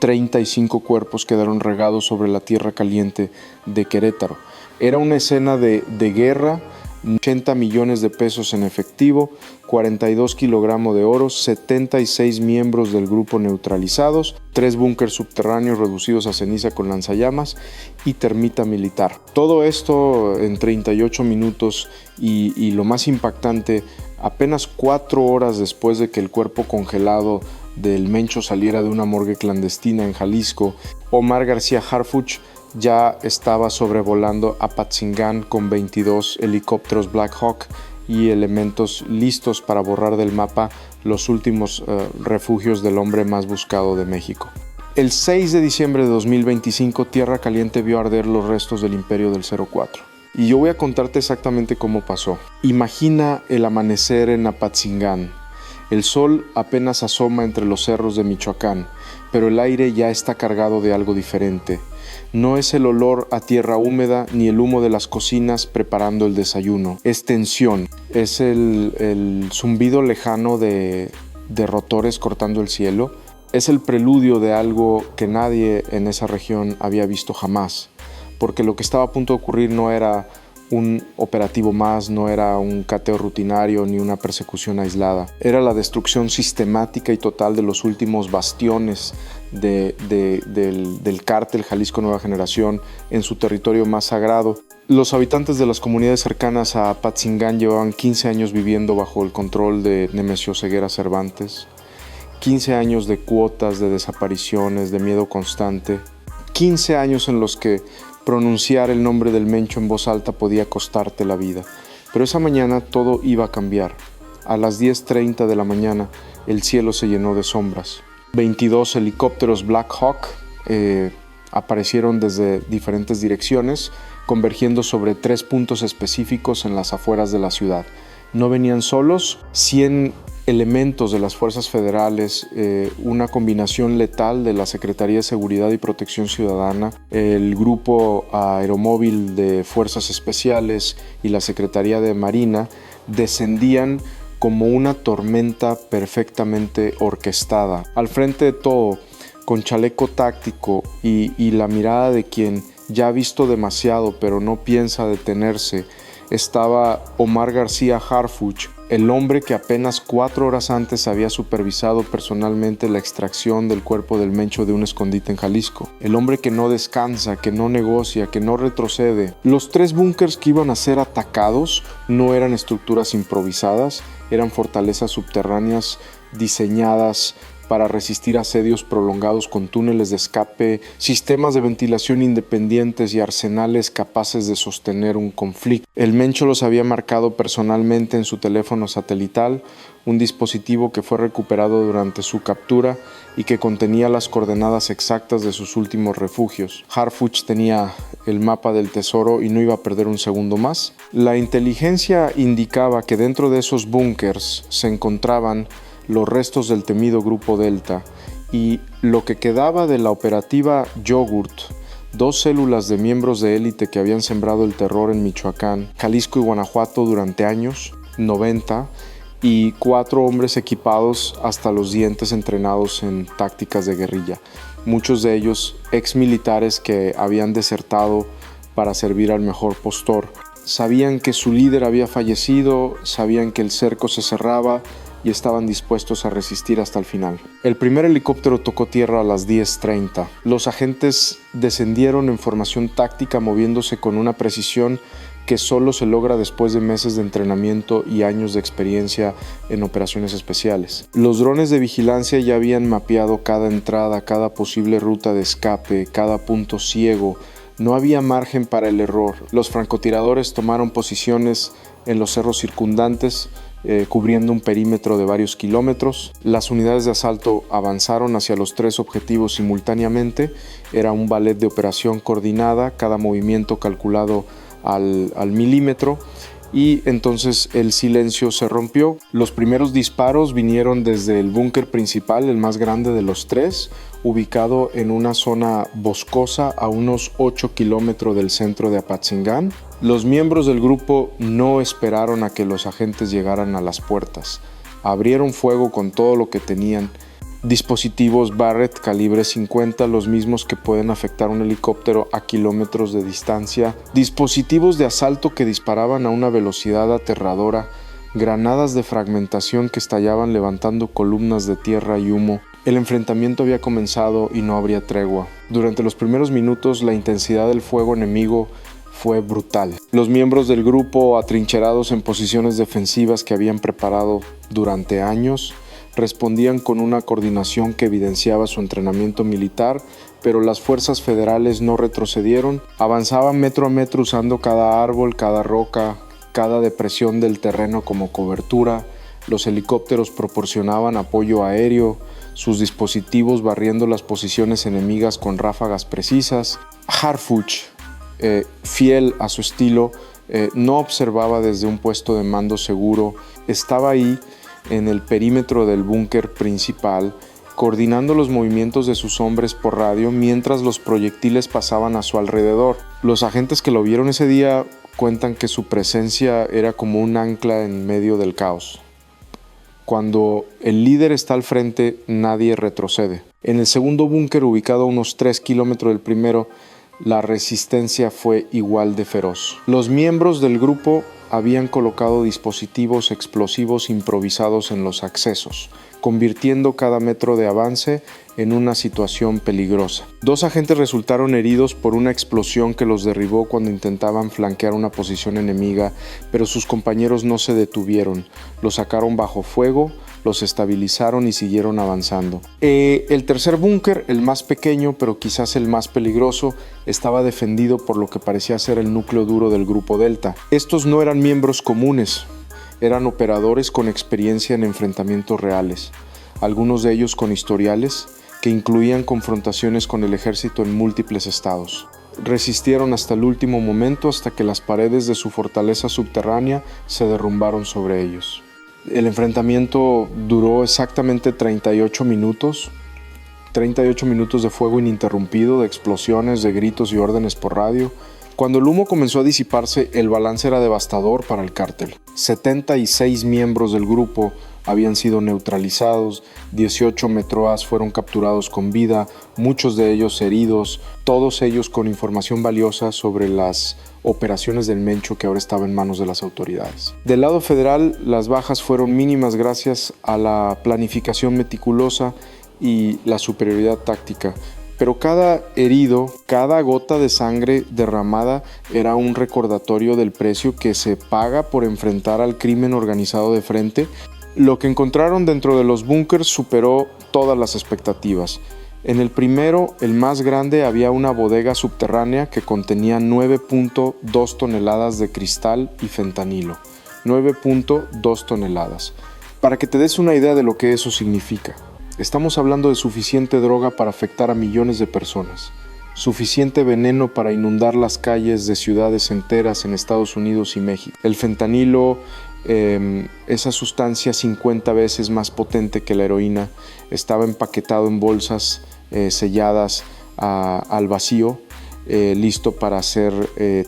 35 cuerpos quedaron regados sobre la tierra caliente de Querétaro. Era una escena de guerra, 80 millones de pesos en efectivo, 42 kilogramos de oro, 76 miembros del grupo neutralizados, 3 búnkers subterráneos reducidos a ceniza con lanzallamas y termita militar. Todo esto en 38 minutos y lo más impactante, apenas 4 horas después de que el cuerpo congelado del Mencho saliera de una morgue clandestina en Jalisco, Omar García Harfuch ya estaba sobrevolando Apatzingán con 22 helicópteros Black Hawk y elementos listos para borrar del mapa los últimos refugios del hombre más buscado de México. El 6 de diciembre de 2025, Tierra Caliente vio arder los restos del Imperio del 04. Y yo voy a contarte exactamente cómo pasó. Imagina el amanecer en Apatzingán. El sol apenas asoma entre los cerros de Michoacán, pero el aire ya está cargado de algo diferente. No es el olor a tierra húmeda ni el humo de las cocinas preparando el desayuno. Es tensión, es el zumbido lejano de rotores cortando el cielo. Es el preludio de algo que nadie en esa región había visto jamás, porque lo que estaba a punto de ocurrir no era un operativo más, no era un cateo rutinario ni una persecución aislada. Era la destrucción sistemática y total de los últimos bastiones del cártel Jalisco Nueva Generación en su territorio más sagrado. Los habitantes de las comunidades cercanas a Apatzingán llevaban 15 años viviendo bajo el control de Nemesio Ceguera Cervantes, 15 años de cuotas, de desapariciones, de miedo constante, 15 años en los que pronunciar el nombre del Mencho en voz alta podía costarte la vida. Pero esa mañana todo iba a cambiar. A las 10:30 de la mañana el cielo se llenó de sombras. 22 helicópteros Black Hawk aparecieron desde diferentes direcciones, convergiendo sobre 3 puntos específicos en las afueras de la ciudad. No venían solos, 100 elementos de las fuerzas federales, una combinación letal de la Secretaría de Seguridad y Protección Ciudadana, el Grupo Aeromóvil de Fuerzas Especiales y la Secretaría de Marina descendían como una tormenta perfectamente orquestada. Al frente de todo, con chaleco táctico y la mirada de quien ya ha visto demasiado pero no piensa detenerse, estaba Omar García Harfuch, el hombre que apenas 4 horas antes había supervisado personalmente la extracción del cuerpo del Mencho de un escondite en Jalisco. El hombre que no descansa, que no negocia, que no retrocede. Los 3 búnkers que iban a ser atacados no eran estructuras improvisadas, eran fortalezas subterráneas diseñadas para resistir asedios prolongados con túneles de escape, sistemas de ventilación independientes y arsenales capaces de sostener un conflicto. El Mencho los había marcado personalmente en su teléfono satelital, un dispositivo que fue recuperado durante su captura y que contenía las coordenadas exactas de sus últimos refugios. Harfuch tenía el mapa del tesoro y no iba a perder un segundo más. La inteligencia indicaba que dentro de esos búnkers se encontraban los restos del temido Grupo Delta y lo que quedaba de la operativa Yogurt, 2 células de miembros de élite que habían sembrado el terror en Michoacán, Jalisco y Guanajuato durante años 90 y 4 hombres equipados hasta los dientes entrenados en tácticas de guerrilla, muchos de ellos exmilitares que habían desertado para servir al mejor postor. Sabían que su líder había fallecido, sabían que el cerco se cerraba y estaban dispuestos a resistir hasta el final. El primer helicóptero tocó tierra a las 10:30. Los agentes descendieron en formación táctica moviéndose con una precisión que solo se logra después de meses de entrenamiento y años de experiencia en operaciones especiales. Los drones de vigilancia ya habían mapeado cada entrada, cada posible ruta de escape, cada punto ciego. No había margen para el error. Los francotiradores tomaron posiciones en los cerros circundantes, cubriendo un perímetro de varios kilómetros. Las unidades de asalto avanzaron hacia los 3 objetivos simultáneamente. Era un ballet de operación coordinada, cada movimiento calculado al milímetro, y entonces el silencio se rompió. Los primeros disparos vinieron desde el búnker principal, el más grande de los 3, ubicado en una zona boscosa a unos 8 kilómetros del centro de Apatzingán. Los miembros del grupo no esperaron a que los agentes llegaran a las puertas. Abrieron fuego con todo lo que tenían dispositivos Barrett calibre 50, los mismos que pueden afectar un helicóptero a kilómetros de distancia, dispositivos de asalto que disparaban a una velocidad aterradora, granadas de fragmentación que estallaban levantando columnas de tierra y humo. El enfrentamiento había comenzado y no habría tregua. Durante los primeros minutos, la intensidad del fuego enemigo fue brutal. Los miembros del grupo, atrincherados en posiciones defensivas que habían preparado durante años, respondían con una coordinación que evidenciaba su entrenamiento militar, pero las fuerzas federales no retrocedieron, avanzaban metro a metro usando cada árbol, cada roca, cada depresión del terreno como cobertura. Los helicópteros proporcionaban apoyo aéreo, sus dispositivos barriendo las posiciones enemigas con ráfagas precisas. Harfuch, fiel a su estilo, no observaba desde un puesto de mando seguro, estaba ahí en el perímetro del búnker principal, coordinando los movimientos de sus hombres por radio mientras los proyectiles pasaban a su alrededor. Los agentes que lo vieron ese día cuentan que su presencia era como un ancla en medio del caos. Cuando el líder está al frente, nadie retrocede. En el segundo búnker, ubicado a unos 3 kilómetros del primero, la resistencia fue igual de feroz. Los miembros del grupo habían colocado dispositivos explosivos improvisados en los accesos, convirtiendo cada metro de avance en una situación peligrosa. 2 agentes resultaron heridos por una explosión que los derribó cuando intentaban flanquear una posición enemiga, pero sus compañeros no se detuvieron. Los sacaron bajo fuego, los estabilizaron y siguieron avanzando. El tercer búnker, el más pequeño pero quizás el más peligroso, estaba defendido por lo que parecía ser el núcleo duro del Grupo Delta. Estos no eran miembros comunes, eran operadores con experiencia en enfrentamientos reales, algunos de ellos con historiales que incluían confrontaciones con el ejército en múltiples estados. Resistieron hasta el último momento, hasta que las paredes de su fortaleza subterránea se derrumbaron sobre ellos. El enfrentamiento duró exactamente 38 minutos de fuego ininterrumpido, de explosiones, de gritos y órdenes por radio. Cuando el humo comenzó a disiparse, el balance era devastador para el cártel. 76 miembros del grupo habían sido neutralizados, 18 metroas fueron capturados con vida, muchos de ellos heridos, todos ellos con información valiosa sobre las operaciones del Mencho que ahora estaba en manos de las autoridades. Del lado federal, las bajas fueron mínimas gracias a la planificación meticulosa y la superioridad táctica. Pero cada herido, cada gota de sangre derramada era un recordatorio del precio que se paga por enfrentar al crimen organizado de frente. Lo que encontraron dentro de los búnkers superó todas las expectativas. En el primero, el más grande, había una bodega subterránea que contenía 9.2 toneladas de cristal y fentanilo. 9.2 toneladas. Para que te des una idea de lo que eso significa. Estamos hablando de suficiente droga para afectar a millones de personas. Suficiente veneno para inundar las calles de ciudades enteras en Estados Unidos y México. El fentanilo, esa sustancia 50 veces más potente que la heroína, estaba empaquetado en bolsas selladas al vacío, listo para ser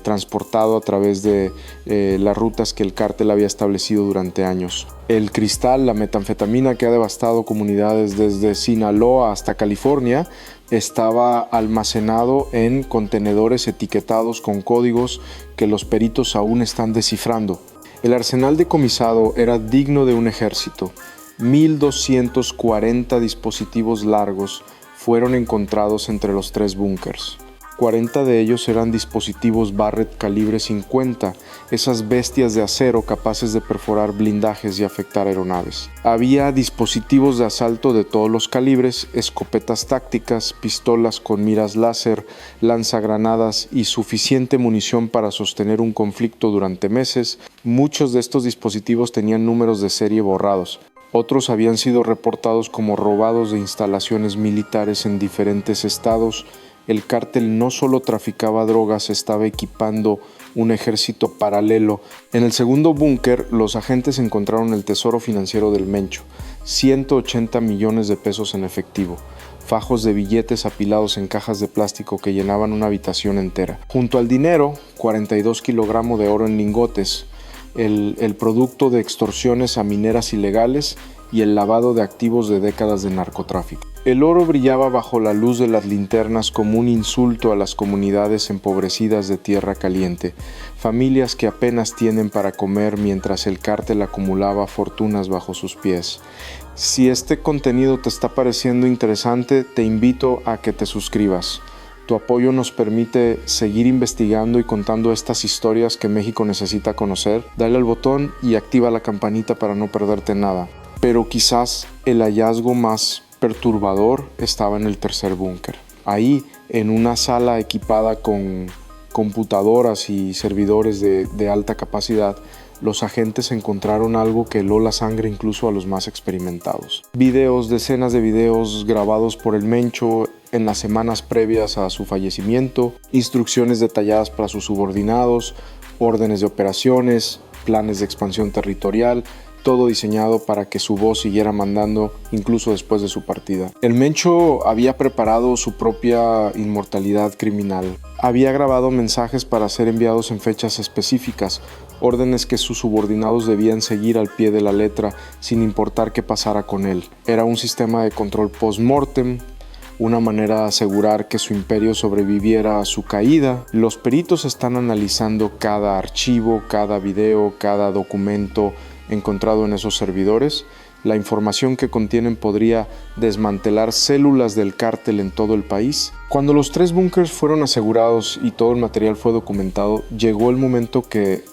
transportado a través de las rutas que el cártel había establecido durante años. El cristal, la metanfetamina que ha devastado comunidades desde Sinaloa hasta California, estaba almacenado en contenedores etiquetados con códigos que los peritos aún están descifrando. El arsenal decomisado era digno de un ejército. 1,240 dispositivos largos fueron encontrados entre los 3 búnkers. 40 de ellos eran dispositivos Barrett calibre 50, esas bestias de acero capaces de perforar blindajes y afectar aeronaves. Había dispositivos de asalto de todos los calibres, escopetas tácticas, pistolas con miras láser, lanzagranadas y suficiente munición para sostener un conflicto durante meses. Muchos de estos dispositivos tenían números de serie borrados. Otros habían sido reportados como robados de instalaciones militares en diferentes estados. El cártel no solo traficaba drogas, estaba equipando un ejército paralelo. En el segundo búnker, los agentes encontraron el tesoro financiero del Mencho, 180 millones de pesos en efectivo, fajos de billetes apilados en cajas de plástico que llenaban una habitación entera. Junto al dinero, 42 kilogramos de oro en lingotes, el producto de extorsiones a mineras ilegales y el lavado de activos de décadas de narcotráfico. El oro brillaba bajo la luz de las linternas como un insulto a las comunidades empobrecidas de Tierra Caliente, familias que apenas tienen para comer mientras el cártel acumulaba fortunas bajo sus pies. Si este contenido te está pareciendo interesante, te invito a que te suscribas. Tu apoyo nos permite seguir investigando y contando estas historias que México necesita conocer. Dale al botón y activa la campanita para no perderte nada. Pero quizás el hallazgo más perturbador estaba en el tercer búnker. Ahí, en una sala equipada con computadoras y servidores de alta capacidad, los agentes encontraron algo que heló la sangre incluso a los más experimentados. Decenas de videos grabados por el Mencho en las semanas previas a su fallecimiento, instrucciones detalladas para sus subordinados, órdenes de operaciones, planes de expansión territorial, todo diseñado para que su voz siguiera mandando incluso después de su partida. El Mencho había preparado su propia inmortalidad criminal. Había grabado mensajes para ser enviados en fechas específicas, órdenes que sus subordinados debían seguir al pie de la letra sin importar qué pasara con él. Era un sistema de control post-mortem, una manera de asegurar que su imperio sobreviviera a su caída. Los peritos están analizando cada archivo, cada video, cada documento encontrado en esos servidores. La información que contienen podría desmantelar células del cártel en todo el país. Cuando los 3 búnkers fueron asegurados y todo el material fue documentado, llegó el momento que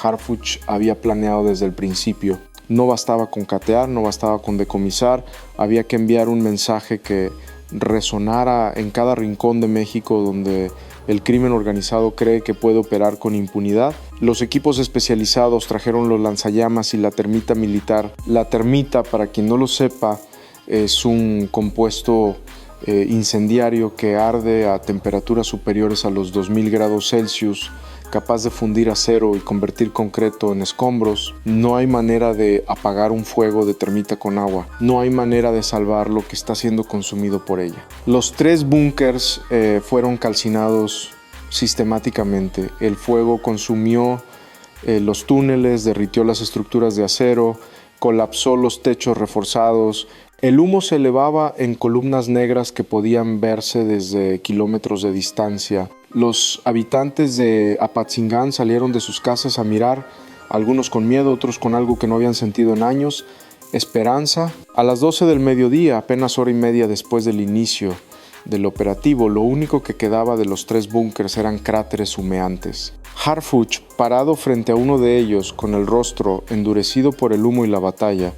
Harfuch había planeado desde el principio. No bastaba con catear, no bastaba con decomisar, había que enviar un mensaje que resonara en cada rincón de México donde el crimen organizado cree que puede operar con impunidad. Los equipos especializados trajeron los lanzallamas y la termita militar. La termita, para quien no lo sepa, es un compuesto incendiario que arde a temperaturas superiores a los 2000 grados Celsius, capaz de fundir acero y convertir concreto en escombros. No hay manera de apagar un fuego de termita con agua. No hay manera de salvar lo que está siendo consumido por ella. Los 3 búnkers fueron calcinados sistemáticamente. El fuego consumió los túneles, derritió las estructuras de acero, colapsó los techos reforzados. El humo se elevaba en columnas negras que podían verse desde kilómetros de distancia. Los habitantes de Apatzingán salieron de sus casas a mirar, algunos con miedo, otros con algo que no habían sentido en años, esperanza. A las 12 del mediodía, apenas hora y media después del inicio del operativo, lo único que quedaba de los 3 búnkers eran cráteres humeantes. Harfuch, parado frente a uno de ellos, con el rostro endurecido por el humo y la batalla,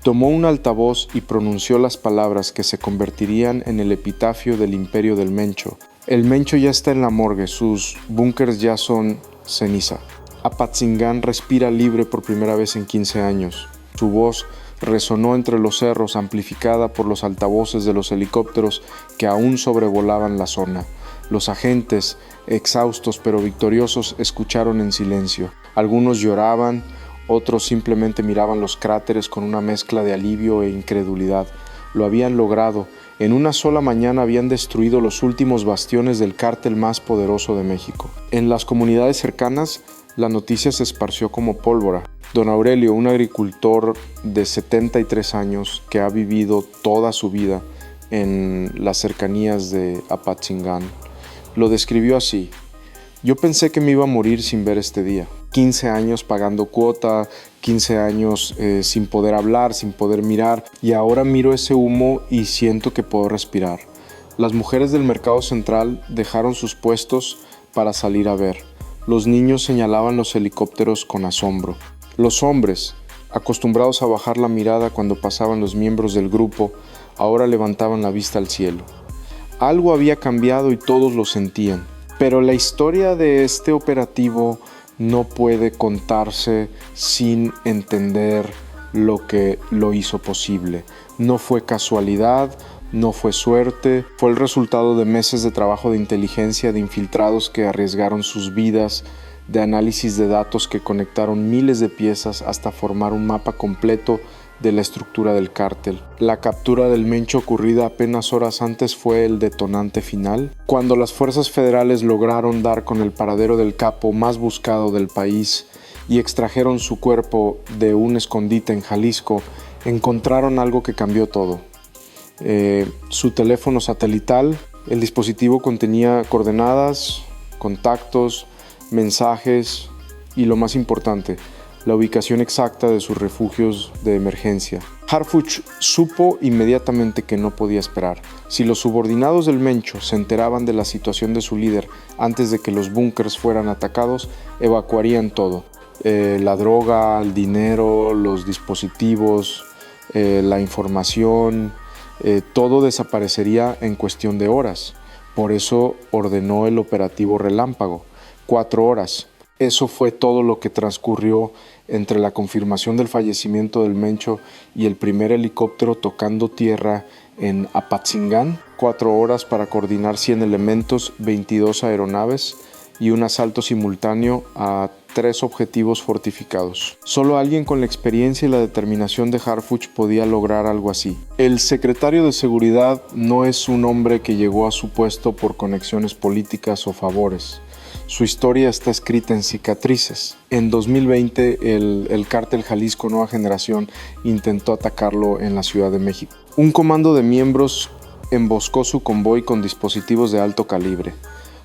tomó un altavoz y pronunció las palabras que se convertirían en el epitafio del imperio del Mencho. El Mencho ya está en la morgue, sus búnkers ya son ceniza. Apatzingán respira libre por primera vez en 15 años. Su voz resonó entre los cerros, amplificada por los altavoces de los helicópteros que aún sobrevolaban la zona. Los agentes, exhaustos pero victoriosos, escucharon en silencio. Algunos lloraban, otros simplemente miraban los cráteres con una mezcla de alivio e incredulidad. Lo habían logrado. En una sola mañana habían destruido los últimos bastiones del cártel más poderoso de México. En las comunidades cercanas, la noticia se esparció como pólvora. Don Aurelio, un agricultor de 73 años que ha vivido toda su vida en las cercanías de Apatzingán, lo describió así: yo pensé que me iba a morir sin ver este día. 15 años pagando cuota, 15 años sin poder hablar, sin poder mirar, y ahora miro ese humo y siento que puedo respirar. Las mujeres del mercado central dejaron sus puestos para salir a ver. Los niños señalaban los helicópteros con asombro. Los hombres, acostumbrados a bajar la mirada cuando pasaban los miembros del grupo, ahora levantaban la vista al cielo. Algo había cambiado y todos lo sentían. Pero la historia de este operativo no puede contarse sin entender lo que lo hizo posible. No fue casualidad, no fue suerte, fue el resultado de meses de trabajo de inteligencia, de infiltrados que arriesgaron sus vidas, de análisis de datos que conectaron miles de piezas hasta formar un mapa completo de la estructura del cártel. La captura del Mencho ocurrida apenas horas antes fue el detonante final. Cuando las fuerzas federales lograron dar con el paradero del capo más buscado del país y extrajeron su cuerpo de un escondite en Jalisco, encontraron algo que cambió todo. Su teléfono satelital, el dispositivo contenía coordenadas, contactos, mensajes y lo más importante, la ubicación exacta de sus refugios de emergencia. Harfuch supo inmediatamente que no podía esperar. Si los subordinados del Mencho se enteraban de la situación de su líder antes de que los búnkers fueran atacados, evacuarían todo. La droga, el dinero, los dispositivos, la información, todo desaparecería en cuestión de horas. Por eso ordenó el operativo Relámpago. 4 horas. Eso fue todo lo que transcurrió entre la confirmación del fallecimiento del Mencho y el primer helicóptero tocando tierra en Apatzingán. 4 horas para coordinar 100 elementos, 22 aeronaves y un asalto simultáneo a 3 objetivos fortificados. Solo alguien con la experiencia y la determinación de Harfuch podía lograr algo así. El secretario de Seguridad no es un hombre que llegó a su puesto por conexiones políticas o favores. Su historia está escrita en cicatrices. En 2020, el cártel Jalisco Nueva Generación intentó atacarlo en la Ciudad de México. Un comando de miembros emboscó su convoy con dispositivos de alto calibre.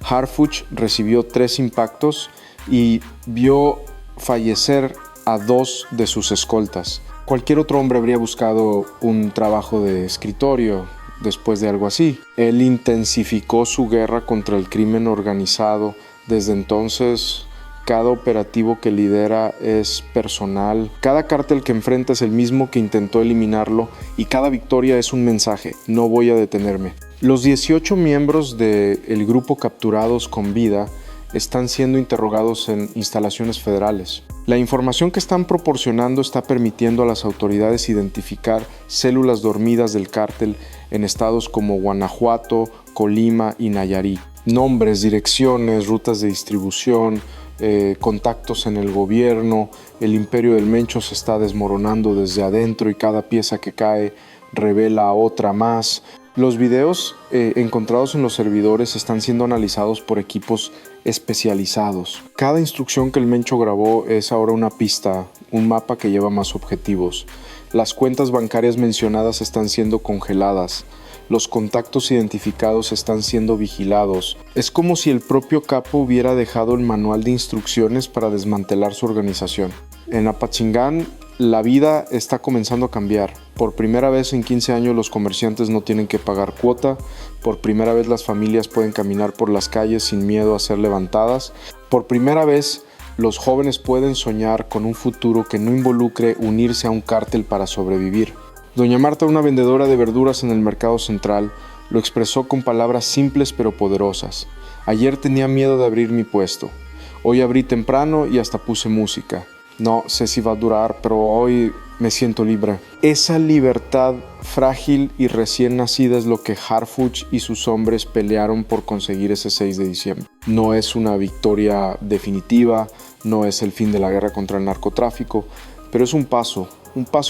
Harfuch recibió 3 impactos y vio fallecer a 2 de sus escoltas. Cualquier otro hombre habría buscado un trabajo de escritorio después de algo así. Él intensificó su guerra contra el crimen organizado. Desde entonces, cada operativo que lidera es personal. Cada cártel que enfrenta es el mismo que intentó eliminarlo y cada victoria es un mensaje: no voy a detenerme. Los 18 miembros del grupo capturados con vida están siendo interrogados en instalaciones federales. La información que están proporcionando está permitiendo a las autoridades identificar células dormidas del cártel en estados como Guanajuato, Colima y Nayarit. Nombres, direcciones, rutas de distribución, contactos en el gobierno. El imperio del Mencho se está desmoronando desde adentro y cada pieza que cae revela otra más. Los videos encontrados en los servidores están siendo analizados por equipos especializados. Cada instrucción que el Mencho grabó es ahora una pista, un mapa que lleva más objetivos. Las cuentas bancarias mencionadas están siendo congeladas. Los contactos identificados están siendo vigilados. Es como si el propio capo hubiera dejado el manual de instrucciones para desmantelar su organización. En Apatzingán, la vida está comenzando a cambiar. Por primera vez en 15 años los comerciantes no tienen que pagar cuota. Por primera vez las familias pueden caminar por las calles sin miedo a ser levantadas. Por primera vez los jóvenes pueden soñar con un futuro que no involucre unirse a un cártel para sobrevivir. Doña Marta, una vendedora de verduras en el mercado central, lo expresó con palabras simples pero poderosas. Ayer tenía miedo de abrir mi puesto. Hoy abrí temprano y hasta puse música. No sé si va a durar, pero hoy me siento libre. Esa libertad frágil y recién nacida es lo que Harfuch y sus hombres pelearon por conseguir ese 6 de diciembre. No es una victoria definitiva, no es el fin de la guerra contra el narcotráfico, pero es un paso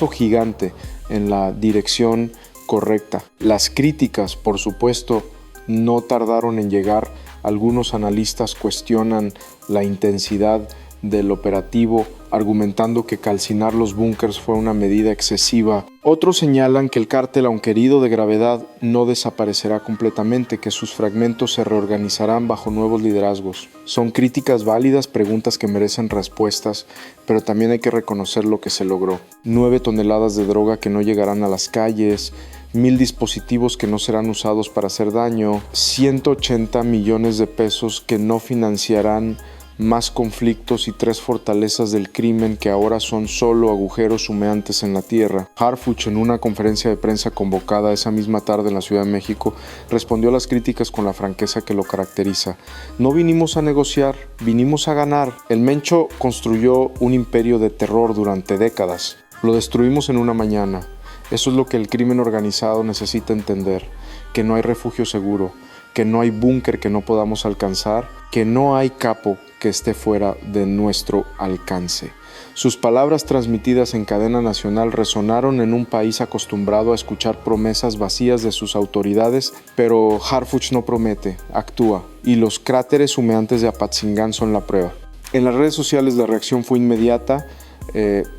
gigante en la dirección correcta. Las críticas, por supuesto, no tardaron en llegar. Algunos analistas cuestionan la intensidad del operativo, argumentando que calcinar los búnkers fue una medida excesiva. Otros señalan que el cártel, aunque herido de gravedad, no desaparecerá completamente, que sus fragmentos se reorganizarán bajo nuevos liderazgos. Son críticas válidas, preguntas que merecen respuestas, pero también hay que reconocer lo que se logró. 9 toneladas de droga que no llegarán a las calles, 1,000 dispositivos que no serán usados para hacer daño, 180 millones de pesos que no financiarán más conflictos y 3 fortalezas del crimen que ahora son solo agujeros humeantes en la tierra. Harfuch, en una conferencia de prensa convocada esa misma tarde en la Ciudad de México, respondió a las críticas con la franqueza que lo caracteriza. No vinimos a negociar, vinimos a ganar. El Mencho construyó un imperio de terror durante décadas. Lo destruimos en una mañana. Eso es lo que el crimen organizado necesita entender, que no hay refugio seguro, que no hay búnker que no podamos alcanzar, que no hay capo que esté fuera de nuestro alcance. Sus palabras transmitidas en cadena nacional resonaron en un país acostumbrado a escuchar promesas vacías de sus autoridades, pero Harfuch no promete, actúa, y los cráteres humeantes de Apatzingán son la prueba. En las redes sociales la reacción fue inmediata.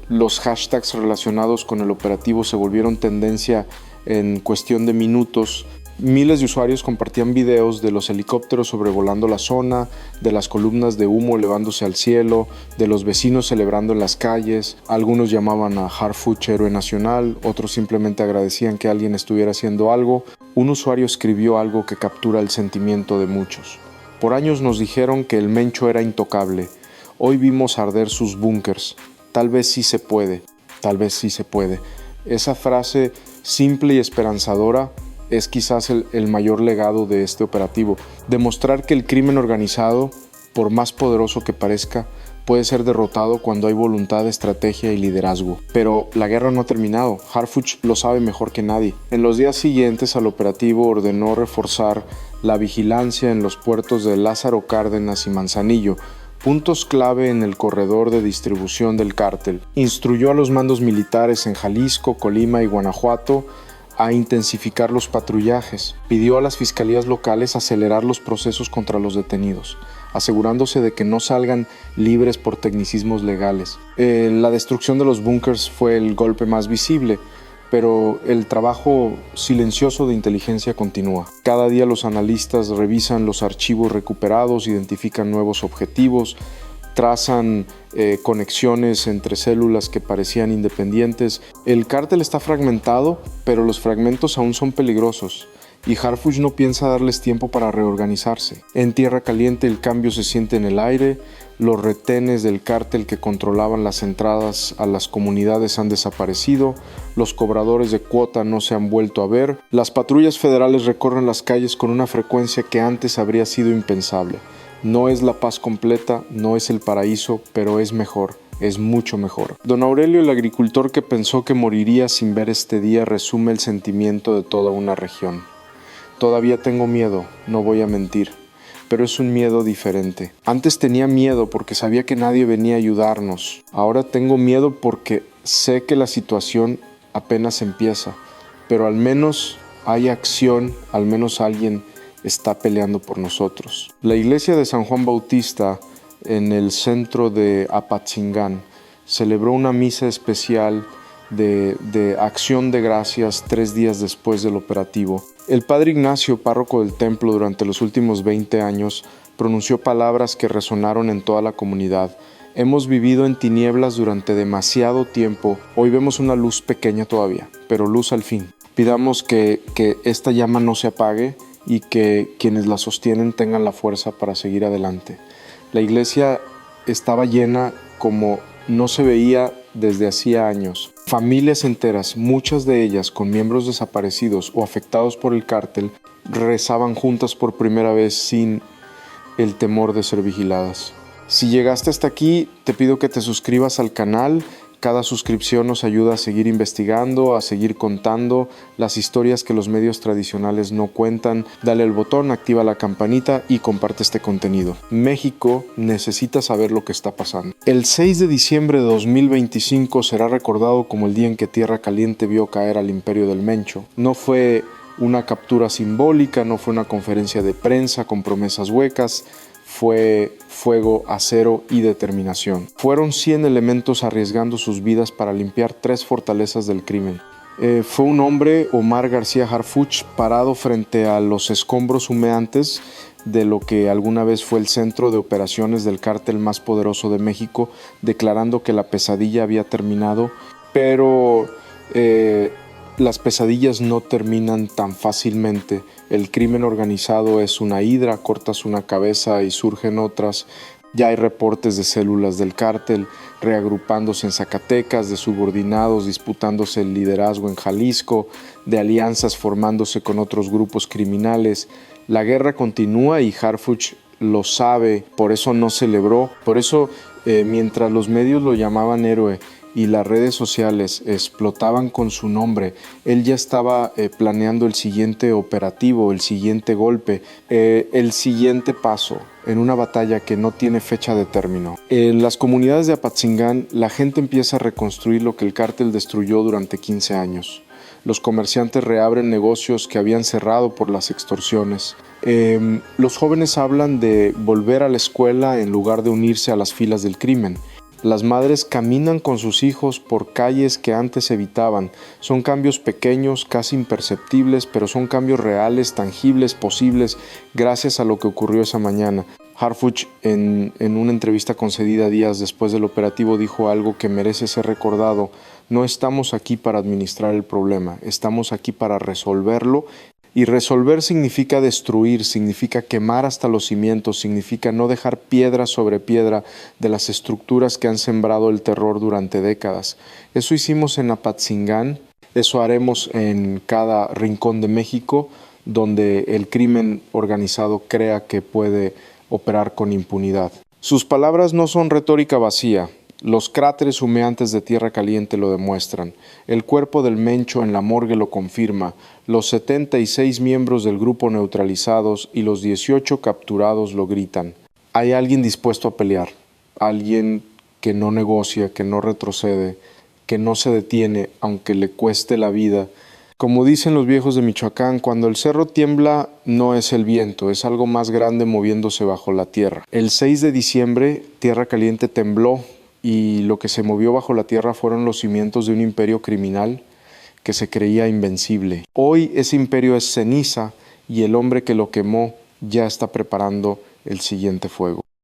Los hashtags relacionados con el operativo se volvieron tendencia en cuestión de minutos. Miles de usuarios compartían videos de los helicópteros sobrevolando la zona, de las columnas de humo elevándose al cielo, de los vecinos celebrando en las calles. Algunos llamaban a Harfuch héroe nacional, otros simplemente agradecían que alguien estuviera haciendo algo. Un usuario escribió algo que captura el sentimiento de muchos. Por años nos dijeron que el Mencho era intocable. Hoy vimos arder sus búnkers. Tal vez sí se puede, tal vez sí se puede. Esa frase simple y esperanzadora es quizás el mayor legado de este operativo. Demostrar que el crimen organizado, por más poderoso que parezca, puede ser derrotado cuando hay voluntad, estrategia y liderazgo. Pero la guerra no ha terminado. Harfuch lo sabe mejor que nadie. En los días siguientes al operativo ordenó reforzar la vigilancia en los puertos de Lázaro Cárdenas y Manzanillo, puntos clave en el corredor de distribución del cártel. Instruyó a los mandos militares en Jalisco, Colima y Guanajuato a intensificar los patrullajes. Pidió a las fiscalías locales acelerar los procesos contra los detenidos, asegurándose de que no salgan libres por tecnicismos legales. La destrucción de los búnkers fue el golpe más visible, pero el trabajo silencioso de inteligencia continúa. Cada día los analistas revisan los archivos recuperados, identifican nuevos objetivos, trazan conexiones entre células que parecían independientes. El cártel está fragmentado, pero los fragmentos aún son peligrosos, y Harfuch no piensa darles tiempo para reorganizarse. En Tierra Caliente el cambio se siente en el aire, los retenes del cártel que controlaban las entradas a las comunidades han desaparecido, los cobradores de cuota no se han vuelto a ver, las patrullas federales recorren las calles con una frecuencia que antes habría sido impensable. No es la paz completa, no es el paraíso, pero es mejor, es mucho mejor. Don Aurelio, el agricultor que pensó que moriría sin ver este día, resume el sentimiento de toda una región. Todavía tengo miedo, no voy a mentir, pero es un miedo diferente. Antes tenía miedo porque sabía que nadie venía a ayudarnos. Ahora tengo miedo porque sé que la situación apenas empieza, pero al menos hay acción, al menos alguien está peleando por nosotros. La iglesia de San Juan Bautista, en el centro de Apatzingán, celebró una misa especial de acción de gracias 3 días después del operativo. El padre Ignacio, párroco del templo durante los últimos 20 años, pronunció palabras que resonaron en toda la comunidad. Hemos vivido en tinieblas durante demasiado tiempo. Hoy vemos una luz pequeña todavía, pero luz al fin. Pidamos que esta llama no se apague y que quienes la sostienen tengan la fuerza para seguir adelante. La iglesia estaba llena como no se veía desde hacía años. Familias enteras, muchas de ellas con miembros desaparecidos o afectados por el cártel, rezaban juntas por primera vez sin el temor de ser vigiladas. Si llegaste hasta aquí, te pido que te suscribas al canal. Cada suscripción nos ayuda a seguir investigando, a seguir contando las historias que los medios tradicionales no cuentan. Dale al botón, activa la campanita y comparte este contenido. México necesita saber lo que está pasando. El 6 de diciembre de 2025 será recordado como el día en que Tierra Caliente vio caer al Imperio del Mencho. No fue una captura simbólica, no fue una conferencia de prensa con promesas huecas. Fue fuego, acero y determinación. Fueron 100 elementos arriesgando sus vidas para limpiar 3 fortalezas del crimen. Fue un hombre, Omar García Harfuch, parado frente a los escombros humeantes de lo que alguna vez fue el centro de operaciones del cártel más poderoso de México, declarando que la pesadilla había terminado, pero las pesadillas no terminan tan fácilmente. El crimen organizado es una hidra, cortas una cabeza y surgen otras. Ya hay reportes de células del cártel reagrupándose en Zacatecas, de subordinados disputándose el liderazgo en Jalisco, de alianzas formándose con otros grupos criminales. La guerra continúa y Harfuch lo sabe, por eso no celebró. Por eso, mientras los medios lo llamaban héroe y las redes sociales explotaban con su nombre, él ya estaba planeando el siguiente operativo, el siguiente golpe, el siguiente paso en una batalla que no tiene fecha de término. En las comunidades de Apatzingán, la gente empieza a reconstruir lo que el cártel destruyó durante 15 años. Los comerciantes reabren negocios que habían cerrado por las extorsiones. Los jóvenes hablan de volver a la escuela en lugar de unirse a las filas del crimen. Las madres caminan con sus hijos por calles que antes evitaban. Son cambios pequeños, casi imperceptibles, pero son cambios reales, tangibles, posibles, gracias a lo que ocurrió esa mañana. Harfuch, en una entrevista concedida días después del operativo, dijo algo que merece ser recordado. No estamos aquí para administrar el problema, estamos aquí para resolverlo. Y resolver significa destruir, significa quemar hasta los cimientos, significa no dejar piedra sobre piedra de las estructuras que han sembrado el terror durante décadas. Eso hicimos en Apatzingán, eso haremos en cada rincón de México donde el crimen organizado crea que puede operar con impunidad. Sus palabras no son retórica vacía. Los cráteres humeantes de Tierra Caliente lo demuestran. El cuerpo del Mencho en la morgue lo confirma. Los 76 miembros del grupo neutralizados y los 18 capturados lo gritan. Hay alguien dispuesto a pelear. Alguien que no negocia, que no retrocede, que no se detiene aunque le cueste la vida. Como dicen los viejos de Michoacán, cuando el cerro tiembla no es el viento, es algo más grande moviéndose bajo la tierra. El 6 de diciembre, Tierra Caliente tembló y lo que se movió bajo la tierra fueron los cimientos de un imperio criminal que se creía invencible. Hoy ese imperio es ceniza y el hombre que lo quemó ya está preparando el siguiente fuego.